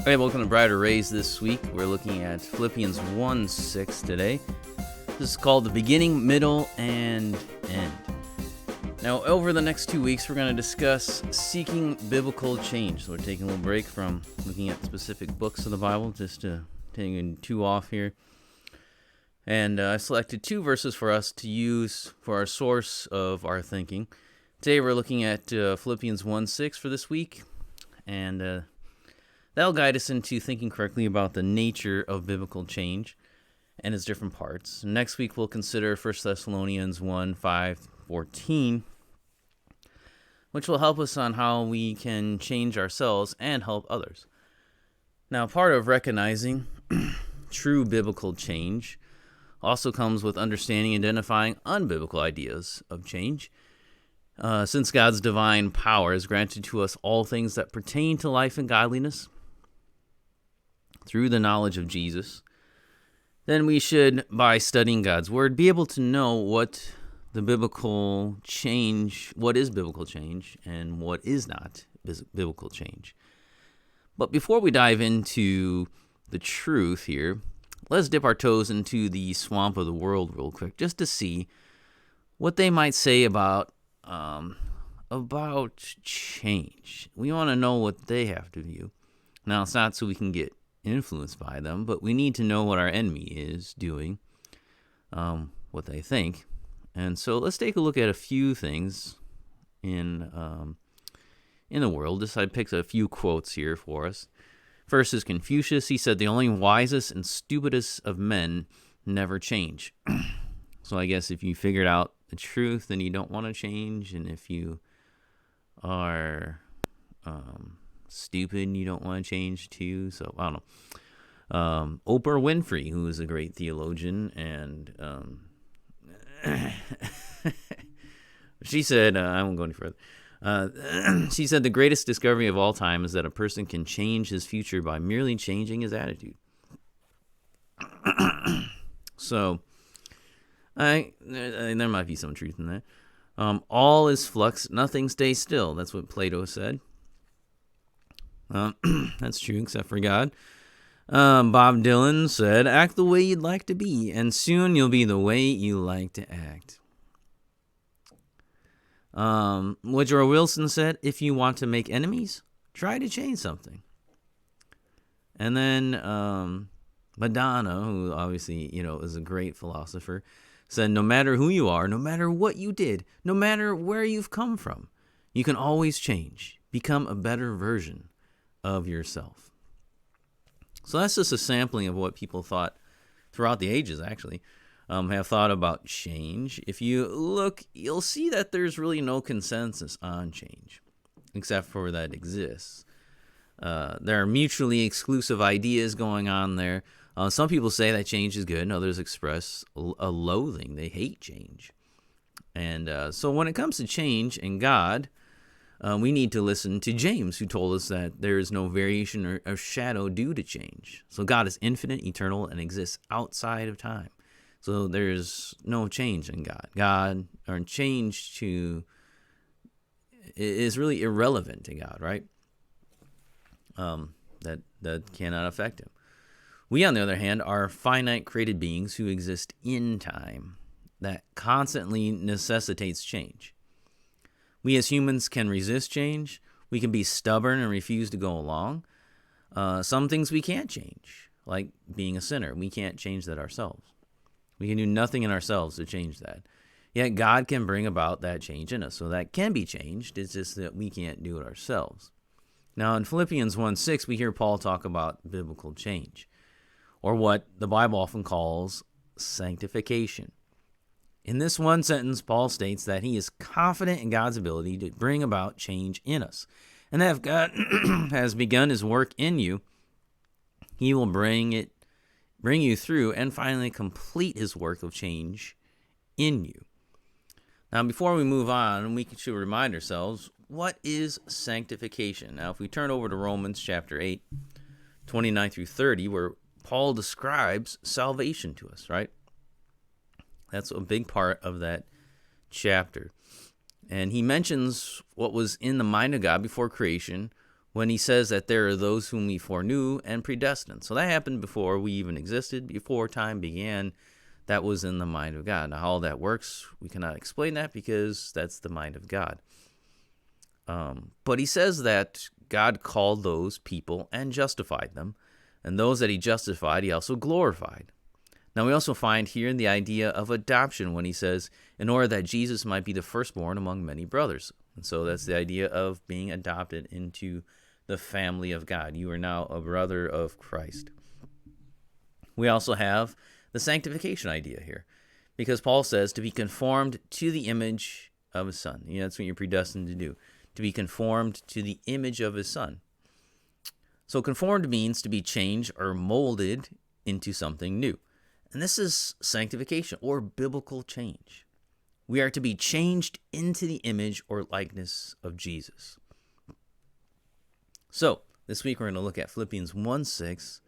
Hey, welcome to Brighter Rays this week. We're looking at Philippians 1:6 today. This is called the beginning, middle, and end. Now, over the next 2 weeks, we're going to discuss seeking biblical change. So we're taking a little break from looking at specific books of the Bible, just to taking two off here. And I selected two verses for us to use for our source of our thinking. Today we're looking at Philippians 1:6 for this week, and that'll guide us into thinking correctly about the nature of biblical change and its different parts. Next week we'll consider 1 Thessalonians 1:5-14, which will help us on how we can change ourselves and help others. Now, part of recognizing true biblical change also comes with understanding and identifying unbiblical ideas of change. Since God's divine power has granted to us all things that pertain to life and godliness through the knowledge of Jesus, then we should, by studying God's Word, be able to know what is biblical change and what is not biblical change. But before we dive into the truth here, let's dip our toes into the swamp of the world real quick, just to see what they might say about change. We want to know what they have to view. Now, it's not so we can get influenced by them, but we need to know what our enemy is doing, what they think. And so let's take a look at a few things in the world. I picked a few quotes here for us. First is Confucius. He said, "The only wisest and stupidest of men never change." So I guess if you figured out the truth, then you don't want to change. And if you are stupid, you don't want to change too. So I don't know. Oprah Winfrey, who is a great theologian, and she said, I won't go any further. She said the greatest discovery of all time is that a person can change his future by merely changing his attitude. So there might be some truth in that. All is flux, nothing stays still. That's what Plato said. That's true, except for God. Bob Dylan said, "Act the way you'd like to be, and soon you'll be the way you like to act." Woodrow Wilson said, "If you want to make enemies, try to change something." And then Madonna, who obviously is a great philosopher, said, "No matter who you are, no matter what you did, no matter where you've come from, you can always change, become a better version of yourself." So that's just a sampling of what people thought throughout the ages, actually, have thought about change. If you look, you'll see that there's really no consensus on change, except for that it exists. There are mutually exclusive ideas going on there. Some people say that change is good, and others express a loathing. They hate change. And so when it comes to change and God, we need to listen to James, who told us that there is no variation or shadow due to change. So God is infinite, eternal, and exists outside of time. So there's no change in God. Change is really irrelevant to God, right? That cannot affect him. We, on the other hand, are finite created beings who exist in time that constantly necessitates change. We as humans can resist change. We can be stubborn and refuse to go along. Some things we can't change, like being a sinner. We can't change that ourselves. We can do nothing in ourselves to change that. Yet God can bring about that change in us. So that can be changed. It's just that we can't do it ourselves. Now, in Philippians 1:6, we hear Paul talk about biblical change, or what the Bible often calls sanctification. In this one sentence, Paul states that he is confident in God's ability to bring about change in us, and that if God has begun his work in you, he will bring you through and finally complete his work of change in you. Now, before we move on, we should remind ourselves, what is sanctification? Now, if we turn over to Romans chapter 8, 29 through 30, where Paul describes salvation to us, right? That's a big part of that chapter. And he mentions what was in the mind of God before creation, when he says that there are those whom he foreknew and predestined. So that happened before we even existed, before time began. That was in the mind of God. Now, how that works, we cannot explain that because that's the mind of God. But he says that God called those people and justified them, and those that he justified, he also glorified. Now, we also find here the idea of adoption when he says, in order that Jesus might be the firstborn among many brothers. And so that's the idea of being adopted into the family of God. You are now a brother of Christ. We also have the sanctification idea here, because Paul says to be conformed to the image of his son. That's what you're predestined to do, to be conformed to the image of his son. So conformed means to be changed or molded into something new. And this is sanctification or biblical change. We are to be changed into the image or likeness of Jesus. So this week we're going to look at Philippians 1:6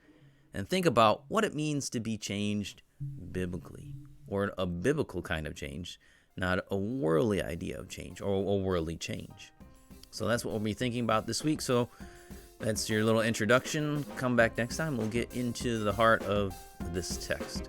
and think about what it means to be changed biblically, or a biblical kind of change, not a worldly idea of change or a worldly change. So that's what we'll be thinking about this week. So that's your little introduction. Come back next time. We'll get into the heart of this text.